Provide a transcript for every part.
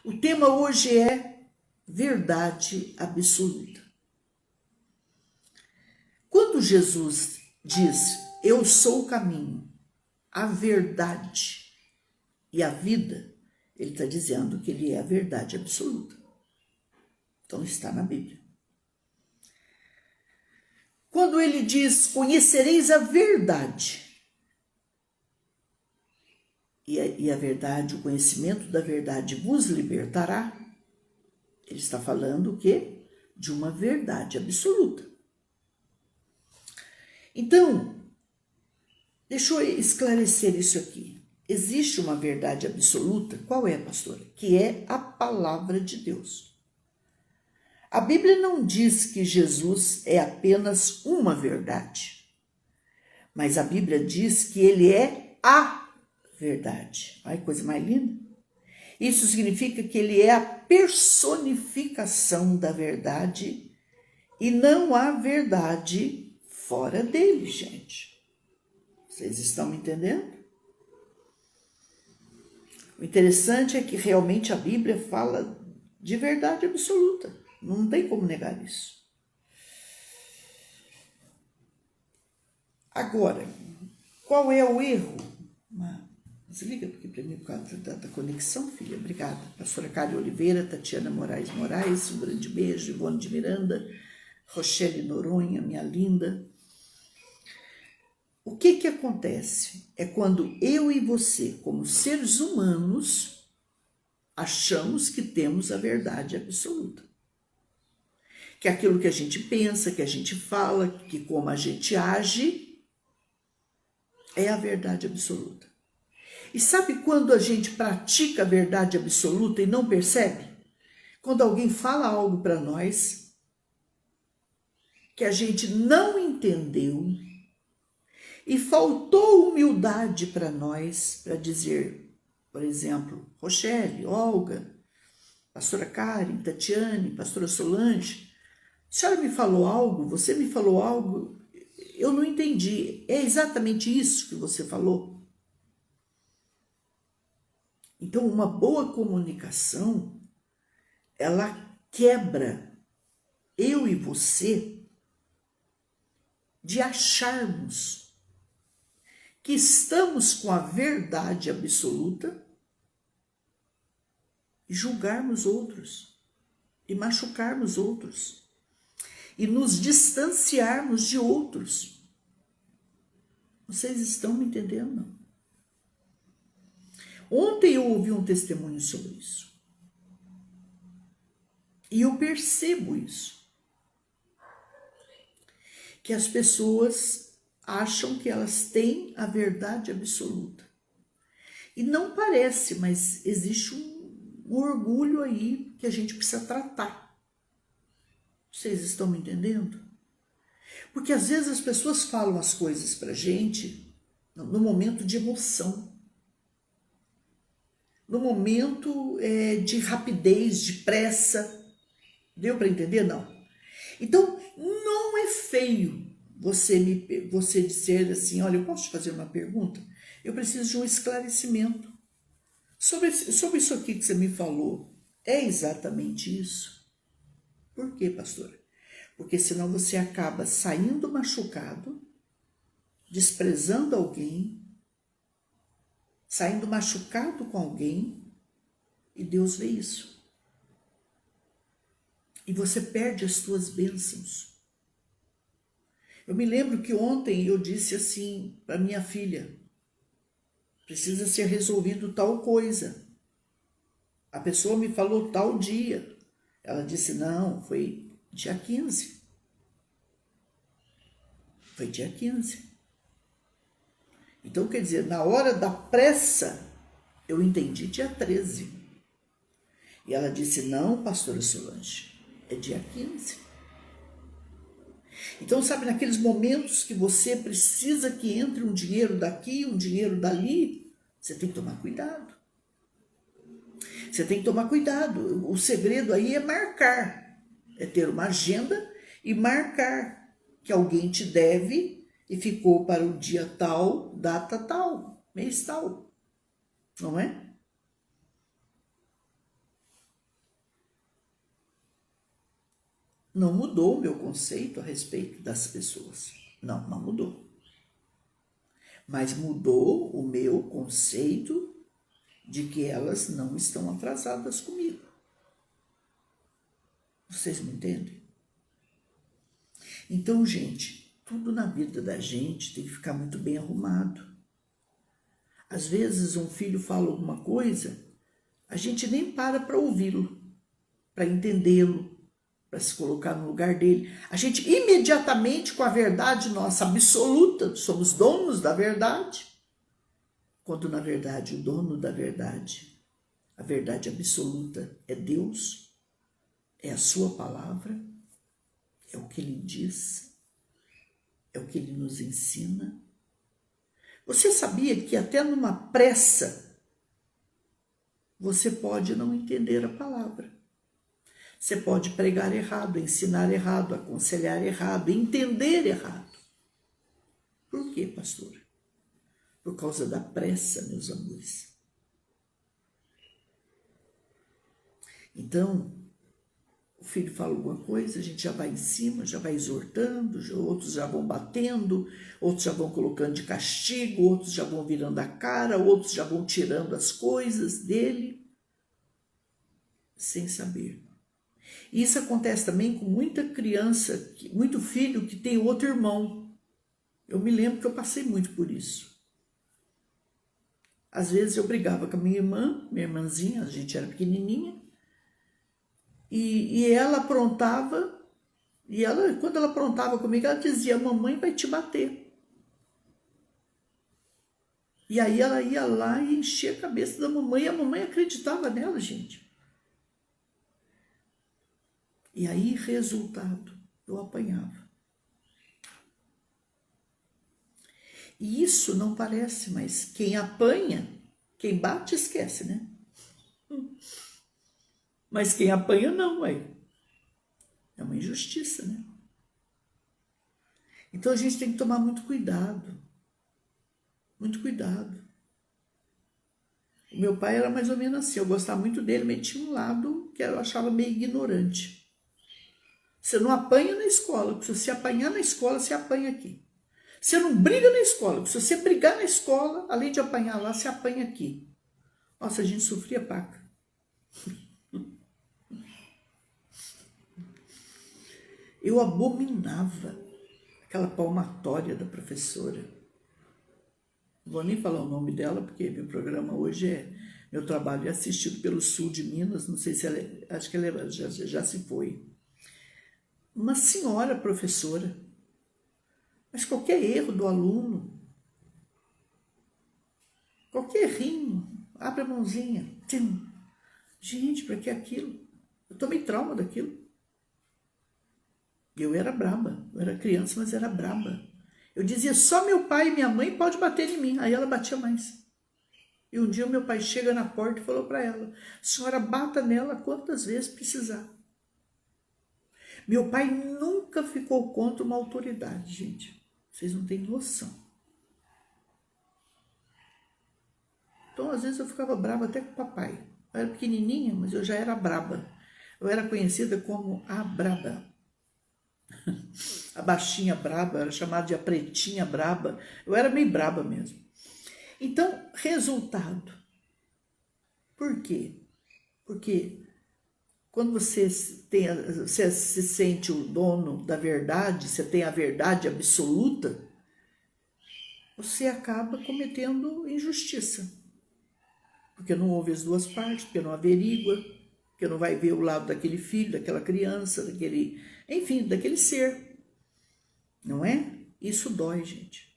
O tema hoje é verdade absoluta. Quando Jesus diz, eu sou o caminho, a verdade e a vida, ele está dizendo que ele é a verdade absoluta. Então está na Bíblia. Quando ele diz, conhecereis a verdade, e a verdade, o conhecimento da verdade vos libertará, ele está falando o quê? De uma verdade absoluta. Então, deixa eu esclarecer isso aqui. Existe uma verdade absoluta, qual é, pastora? Que é a palavra de Deus. A Bíblia não diz que Jesus é apenas uma verdade, mas a Bíblia diz que ele é a verdade. Olha que coisa mais linda. Isso significa que ele é a personificação da verdade e não há verdade fora dele, gente. Vocês estão me entendendo? O interessante é que realmente a Bíblia fala de verdade absoluta. Não tem como negar isso. Agora, qual é o erro? Desliga aqui para mim por causa da conexão, filha. Obrigada. Pastora Cária Oliveira, Tatiana Moraes, um grande beijo. Ivone de Miranda, Rochelle Noronha, minha linda. O que acontece? É quando eu e você, como seres humanos, achamos que temos a verdade absoluta. Que aquilo que a gente pensa, que a gente fala, que como a gente age, é a verdade absoluta. E sabe quando a gente pratica a verdade absoluta e não percebe? Quando alguém fala algo para nós que a gente não entendeu e faltou humildade para nós, para dizer, por exemplo, Rochelle, Olga, pastora Karen, Tatiane, pastora Solange, a senhora me falou algo, você me falou algo, eu não entendi. É exatamente isso que você falou? Então, uma boa comunicação, ela quebra eu e você de acharmos que estamos com a verdade absoluta e julgarmos outros, e machucarmos outros, e nos distanciarmos de outros. Vocês estão me entendendo? Ontem eu ouvi um testemunho sobre isso. E eu percebo isso. Que as pessoas acham que elas têm a verdade absoluta. E não parece, mas existe um orgulho aí que a gente precisa tratar. Vocês estão me entendendo? Porque às vezes as pessoas falam as coisas pra gente no momento de emoção. No momento de rapidez, de pressa. Deu para entender? Não. Então, não é feio você dizer assim, olha, eu posso te fazer uma pergunta? Eu preciso de um esclarecimento. Sobre isso aqui que você me falou, é exatamente isso? Por quê, pastora? Porque senão você acaba saindo machucado, desprezando alguém, saindo machucado com alguém, e Deus vê isso. E você perde as suas bênçãos. Eu me lembro que ontem eu disse assim para minha filha, precisa ser resolvido tal coisa. A pessoa me falou tal dia. Ela disse, não, foi dia 15. Foi dia 15. Então, quer dizer, na hora da pressa, eu entendi dia 13. E ela disse, não, pastora Solange, é dia 15. Então, sabe, naqueles momentos que você precisa que entre um dinheiro daqui, um dinheiro dali, você tem que tomar cuidado. Você tem que tomar cuidado. O segredo aí é marcar. É ter uma agenda e marcar que alguém te deve e ficou para o dia tal, data tal, mês tal. Não é? não mudou o meu conceito a respeito das pessoas. Não, não mudou. Mas mudou o meu conceito de que elas não estão atrasadas comigo. Vocês me entendem? Então, gente, tudo na vida da gente tem que ficar muito bem arrumado. Às vezes um filho fala alguma coisa, a gente nem para ouvi-lo, para entendê-lo, para se colocar no lugar dele. A gente imediatamente, com a verdade nossa absoluta, somos donos da verdade, quando na verdade o dono da verdade, a verdade absoluta é Deus, é a sua palavra, é o que ele diz, é o que ele nos ensina. Você sabia que até numa pressa você pode não entender a palavra? Você pode pregar errado, ensinar errado, aconselhar errado, entender errado. Por quê, pastor? Por causa da pressa, meus amores. Então, o filho fala alguma coisa, a gente já vai em cima, já vai exortando, outros já vão batendo, outros já vão colocando de castigo, outros já vão virando a cara, outros já vão tirando as coisas dele, sem saber. E isso acontece também com muita criança, muito filho que tem outro irmão. Eu me lembro que eu passei muito por isso. Às vezes eu brigava com a minha irmãzinha, a gente era pequenininha, e ela aprontava, e quando ela aprontava comigo, ela dizia, mamãe vai te bater. E aí ela ia lá e enchia a cabeça da mamãe, e a mamãe acreditava nela, gente. E aí, resultado, eu apanhava. E isso não parece, mas quem apanha, quem bate esquece, né? Mas quem apanha não, é uma injustiça, né? Então a gente tem que tomar muito cuidado. Muito cuidado. O meu pai era mais ou menos assim, eu gostava muito dele, mas tinha um lado que eu achava meio ignorante. Você não apanha na escola, porque se você apanhar na escola, você apanha aqui. Você não briga na escola, porque se você brigar na escola, além de apanhar lá, você apanha aqui. Nossa, a gente sofria paca. Eu abominava aquela palmatória da professora. Não vou nem falar o nome dela, porque meu programa hoje meu trabalho é assistido pelo sul de Minas, não sei se ela, acho que ela já se foi. Uma senhora professora, mas qualquer erro do aluno, qualquer errinho, abre a mãozinha, tchim. Gente, para que aquilo? Eu tomei trauma daquilo. Eu era braba, eu era criança, mas era braba. Eu dizia, só meu pai e minha mãe podem bater em mim. Aí ela batia mais. E um dia o meu pai chega na porta e falou para ela, senhora, bata nela quantas vezes precisar. Meu pai nunca ficou contra uma autoridade, gente. Vocês não têm noção. Então, às vezes eu ficava brava até com o papai. Eu era pequenininha, mas eu já era braba. Eu era conhecida como a braba. A baixinha braba, era chamada de a pretinha braba. Eu era meio braba mesmo. Então, resultado. Por quê? Porque quando você se sente o dono da verdade, você tem a verdade absoluta, você acaba cometendo injustiça. Porque não ouve as duas partes, porque não averigua, porque não vai ver o lado daquele filho, daquela criança, enfim, daquele ser. Não é? Isso dói, gente.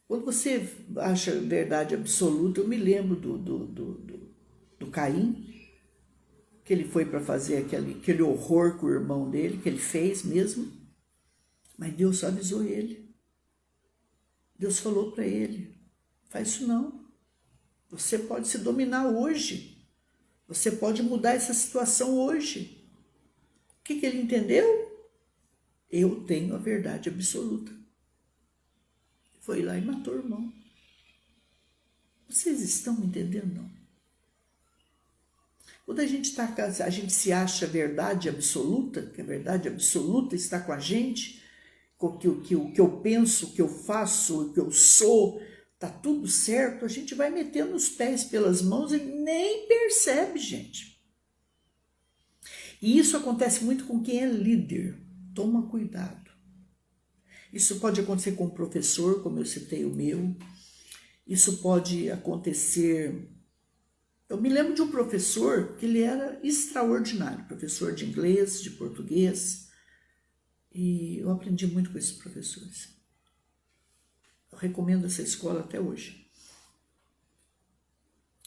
Quando você acha verdade absoluta, eu me lembro do Caim, que ele foi para fazer aquele horror com o irmão dele, que ele fez mesmo, mas Deus só avisou ele. Deus falou para ele, faz isso não. Você pode se dominar hoje. Você pode mudar essa situação hoje. O que ele entendeu? Eu tenho a verdade absoluta. Foi lá e matou o irmão. Vocês estão me entendendo, não? Quando a gente se acha verdade absoluta, que a verdade absoluta está com a gente, o que eu penso, o que eu faço, o que eu sou, tá tudo certo, a gente vai metendo os pés pelas mãos e nem percebe, gente. E isso acontece muito com quem é líder. Toma cuidado. Isso pode acontecer com o professor, como eu citei o meu. Isso pode acontecer... Eu me lembro de um professor que ele era extraordinário, professor de inglês, de português, e eu aprendi muito com esses professores. Eu recomendo essa escola até hoje.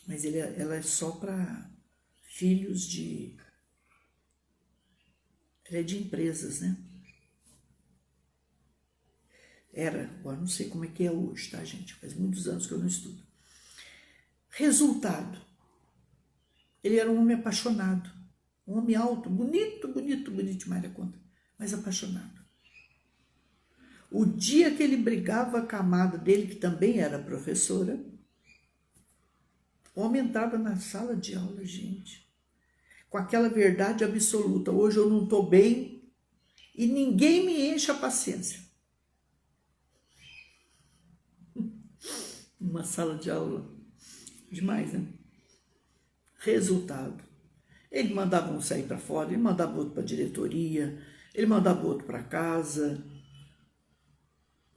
Mas ela é só para filhos de... Ela é de empresas, né? Era, agora não sei como é que é hoje, tá, gente? Faz muitos anos que eu não estudo. Resultado. Ele era um homem apaixonado, um homem alto, bonito demais da conta, mas apaixonado. O dia que ele brigava com a amada dele, que também era professora, o homem entrava na sala de aula, gente, com aquela verdade absoluta. Hoje eu não estou bem e ninguém me enche a paciência. Uma sala de aula demais, né? Resultado. Ele mandava um sair para fora, ele mandava outro para a diretoria, ele mandava outro para casa,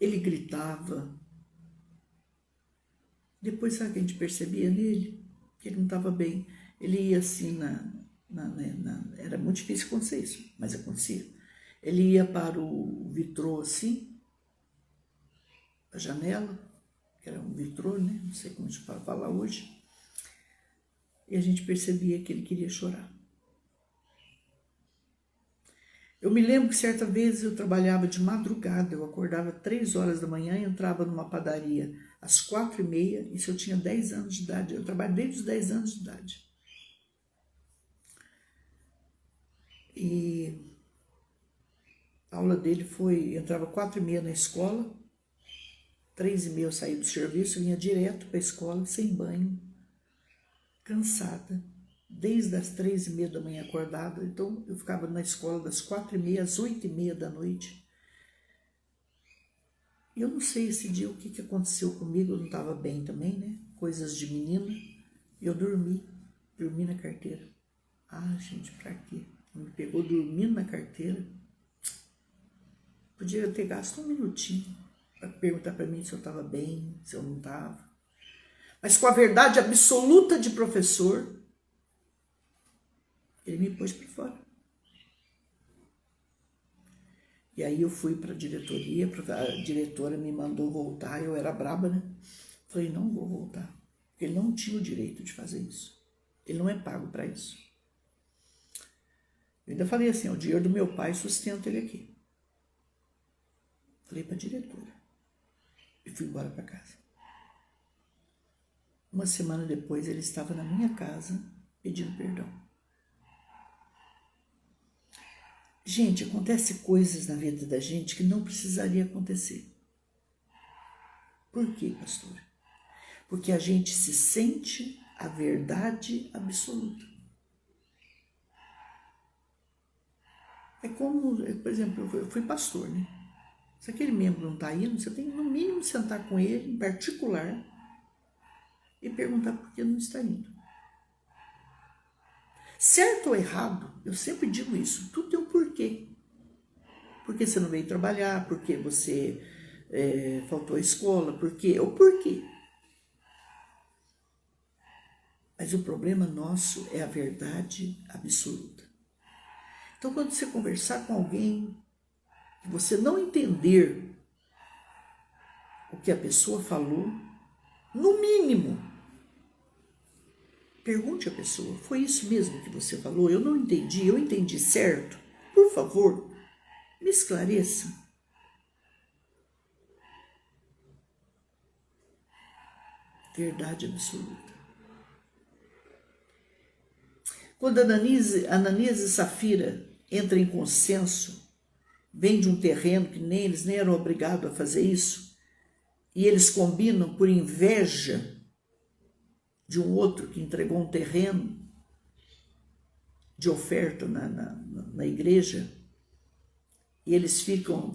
ele gritava. Depois, sabe o que a gente percebia nele? Que ele não estava bem. Ele ia assim era muito difícil acontecer isso, mas acontecia. Ele ia para o vitrô assim, a janela, que era um vitrô, né? Não sei como a gente fala lá hoje. E a gente percebia que ele queria chorar. Eu me lembro que certa vez eu trabalhava de madrugada, eu acordava 3 horas da manhã e entrava numa padaria às 4h30, isso eu tinha 10 anos de idade, eu trabalho desde os 10 anos de idade. E a aula dele foi, eu entrava 4h30 na escola, 3h30 eu saía do serviço, eu vinha direto para a escola, sem banho, cansada, desde as 3h30 da manhã acordada. Então eu ficava na escola das 4h30 às 8h30 da noite. E eu não sei esse dia o que aconteceu comigo, eu não estava bem também, né? Coisas de menina. Eu dormi na carteira. Ah, gente, pra quê? Me pegou dormindo na carteira. Podia ter gasto um minutinho para perguntar para mim se eu estava bem, se eu não estava. Mas com a verdade absoluta de professor, ele me pôs para fora. E aí eu fui para a diretoria, a diretora me mandou voltar, eu era braba, né? Falei, não vou voltar, porque ele não tinha o direito de fazer isso. Ele não é pago para isso. Eu ainda falei assim, o dinheiro do meu pai sustenta ele aqui. Falei para a diretora. E fui embora para casa. Uma semana depois, ele estava na minha casa pedindo perdão. Gente, acontece coisas na vida da gente que não precisaria acontecer. Por quê, pastor? Porque a gente se sente a verdade absoluta. É como, por exemplo, eu fui pastor, né? Se aquele membro não está indo, você tem no mínimo sentar com ele em particular e perguntar por que não está indo. Certo ou errado, eu sempre digo isso, tudo tem um porquê. Por que você não veio trabalhar, por que você faltou à escola, por quê? O porquê. Mas o problema nosso é a verdade absoluta. Então, quando você conversar com alguém, que você não entender o que a pessoa falou, no mínimo, pergunte à pessoa, foi isso mesmo que você falou? Eu não entendi, eu entendi certo? Por favor, me esclareça. Verdade absoluta. Quando Ananias e Safira entram em consenso, vêm de um terreno que eles nem eram obrigados a fazer isso, e eles combinam por inveja de um outro que entregou um terreno, de oferta na igreja, e eles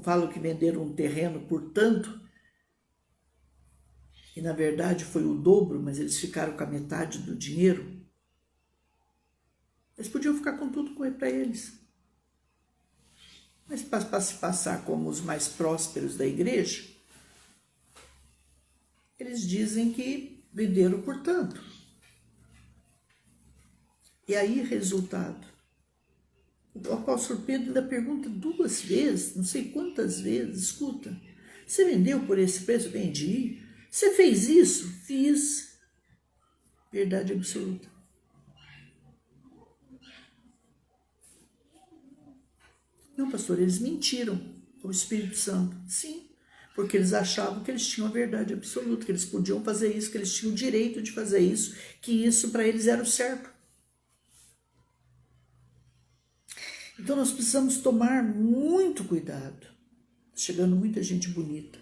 falam que venderam um terreno por tanto, e na verdade foi o dobro, mas eles ficaram com a metade do dinheiro. Eles podiam ficar com tudo para eles. Mas para se passar como os mais prósperos da igreja, eles dizem que venderam por tanto. E aí, resultado, o apóstolo Pedro ainda pergunta 2 vezes, não sei quantas vezes, escuta, você vendeu por esse preço? Vendi. Você fez isso? Fiz. Verdade absoluta. Não, pastor, eles mentiram ao Espírito Santo. Sim, porque eles achavam que eles tinham a verdade absoluta, que eles podiam fazer isso, que eles tinham o direito de fazer isso, que isso para eles era o certo. Então nós precisamos tomar muito cuidado. Chegando muita gente bonita.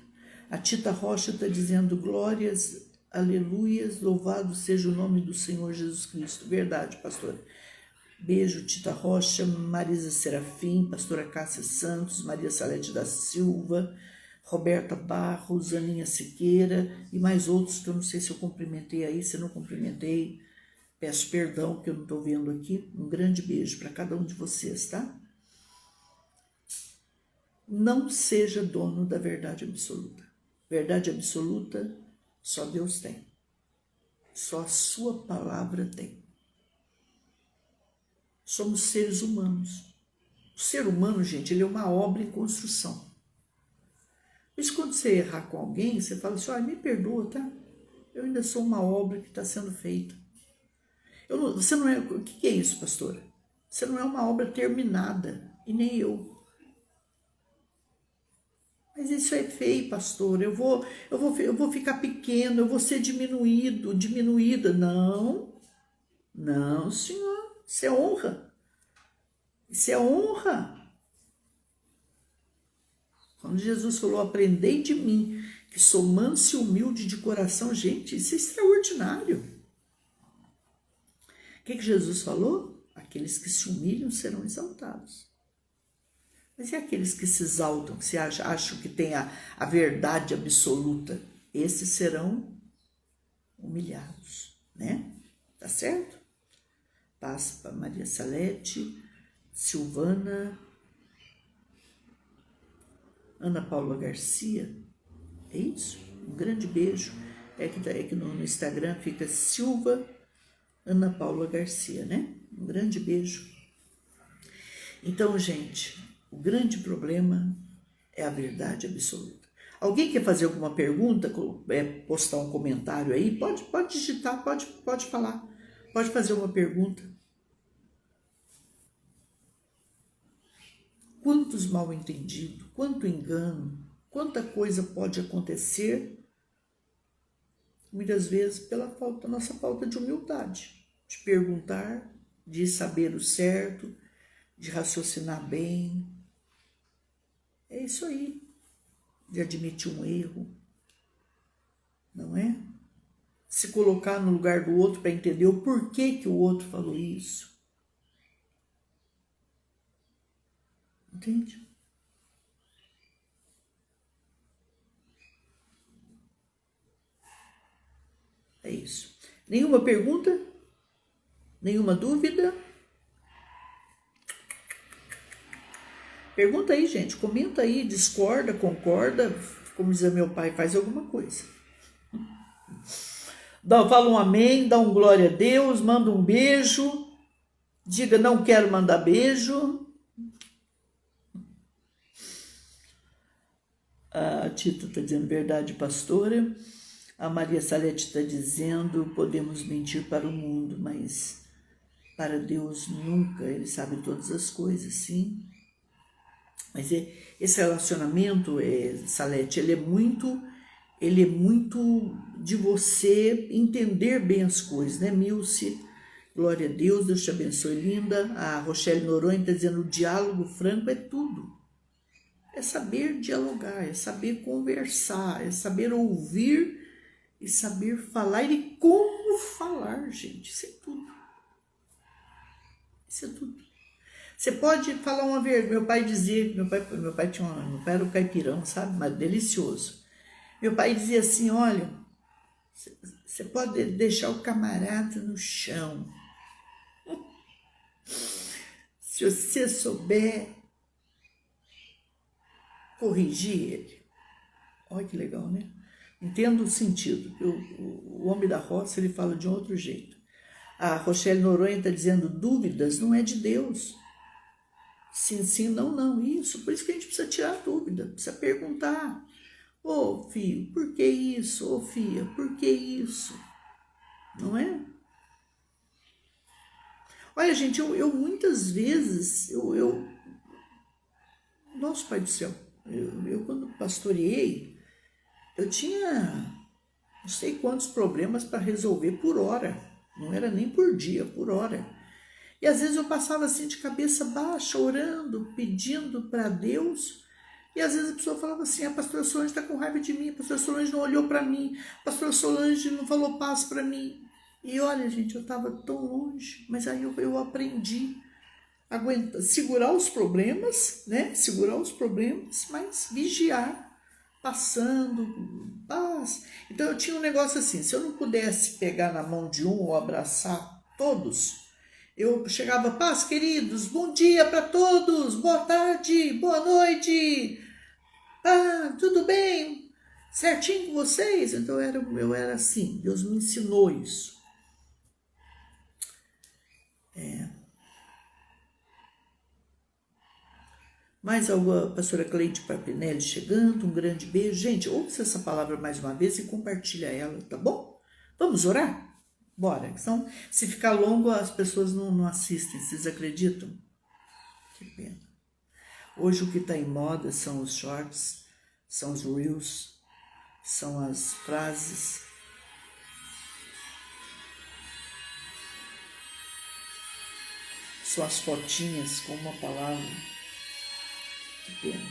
A Tita Rocha está dizendo glórias, aleluias, louvado seja o nome do Senhor Jesus Cristo. Verdade, pastora. Beijo, Tita Rocha, Marisa Serafim, pastora Cássia Santos, Maria Salete da Silva, Roberta Barros, Aninha Siqueira e mais outros que eu não sei se eu cumprimentei aí, se eu não cumprimentei, peço perdão que eu não estou vendo aqui. Um grande beijo para cada um de vocês, tá? Não seja dono da verdade absoluta. Verdade absoluta só Deus tem. Só a sua palavra tem. Somos seres humanos. O ser humano, gente, ele é uma obra em construção. Por isso, quando você errar com alguém, você fala assim, me perdoa, tá? Eu ainda sou uma obra que está sendo feita. Você não é... O que é isso, pastora? Você não é uma obra terminada, e nem eu. Mas isso é feio, pastor. Eu vou ficar pequeno, eu vou ser diminuída. Não, senhor. Isso é honra. Isso é honra. Quando Jesus falou, aprendei de mim, que sou manso e humilde de coração, gente, isso é extraordinário. O que Jesus falou? Aqueles que se humilham serão exaltados. Mas e aqueles que se exaltam, que se acham que têm a verdade absoluta? Esses serão humilhados, né? Tá certo? Paz para Maria Salete, Silvana, Ana Paula Garcia. É isso? Um grande beijo. É que no Instagram fica Silva Ana Paula Garcia, né? Um grande beijo. Então, gente, o grande problema é a verdade absoluta. Alguém quer fazer alguma pergunta, postar um comentário aí? Pode digitar, pode falar. Pode fazer uma pergunta. Quantos mal entendidos, quanto engano, quanta coisa pode acontecer, muitas vezes pela nossa falta de humildade, de perguntar, de saber o certo, de raciocinar bem. É isso aí, de admitir um erro, não é? Se colocar no lugar do outro para entender o porquê que o outro falou isso. Entende? É isso. Nenhuma pergunta? Nenhuma dúvida? Pergunta aí, gente. Comenta aí, discorda, concorda. Como dizia meu pai, faz alguma coisa. Fala um amém, dá um glória a Deus, manda um beijo. Diga, não quero mandar beijo. A Tito está dizendo verdade, pastora. A Maria Salete está dizendo, podemos mentir para o mundo, mas para Deus nunca. Ele sabe todas as coisas, sim. Mas esse relacionamento, Salete, ele é muito de você entender bem as coisas, né, Milce? Glória a Deus, Deus te abençoe, linda. A Rochelle Noronha está dizendo, o diálogo franco é tudo. É saber dialogar, é saber conversar, é saber ouvir e saber falar e como falar, gente. Isso é tudo. Isso é tudo. Você pode falar uma vez, meu pai dizia, meu pai tinha meu pai era um caipirão, sabe, mas delicioso. Meu pai dizia assim, olha, você pode deixar o camarada no chão. Se você souber corrigir ele. Olha que legal, né? Entendo o sentido. O homem da roça, ele fala de um outro jeito. A Rochelle Noronha está dizendo, dúvidas não é de Deus. Sim, sim, não, não, isso. Por isso que a gente precisa tirar dúvida, precisa perguntar. Ô, filho, por que isso? Ô, filha, por que isso? Não é? Olha, gente, eu muitas vezes, nosso Pai do Céu, eu quando pastoreei, eu tinha não sei quantos problemas para resolver por hora. Não era nem por dia, por hora. E às vezes eu passava assim de cabeça baixa, orando, pedindo para Deus. E às vezes a pessoa falava assim, a pastora Solange está com raiva de mim, a pastora Solange não olhou para mim, a pastora Solange não falou paz para mim. E olha, gente, eu estava tão longe, mas aí eu aprendi a aguentar, segurar os problemas, né? Segurar os problemas, mas vigiar, passando, paz. Então eu tinha um negócio assim, se eu não pudesse pegar na mão de um ou abraçar todos, eu chegava, paz, queridos, bom dia para todos, boa tarde, boa noite, tudo bem? Certinho com vocês? Então eu era assim, Deus me ensinou isso. Mais alguma, pastora Cleide Papinelli chegando, um grande beijo. Gente, ouça essa palavra mais uma vez e compartilha ela, tá bom? Vamos orar? Bora. Então, se ficar longo, as pessoas não assistem, vocês acreditam? Que pena. Hoje o que está em moda são os shorts, são os reels, são as frases. São as fotinhas com uma palavra. Que pena.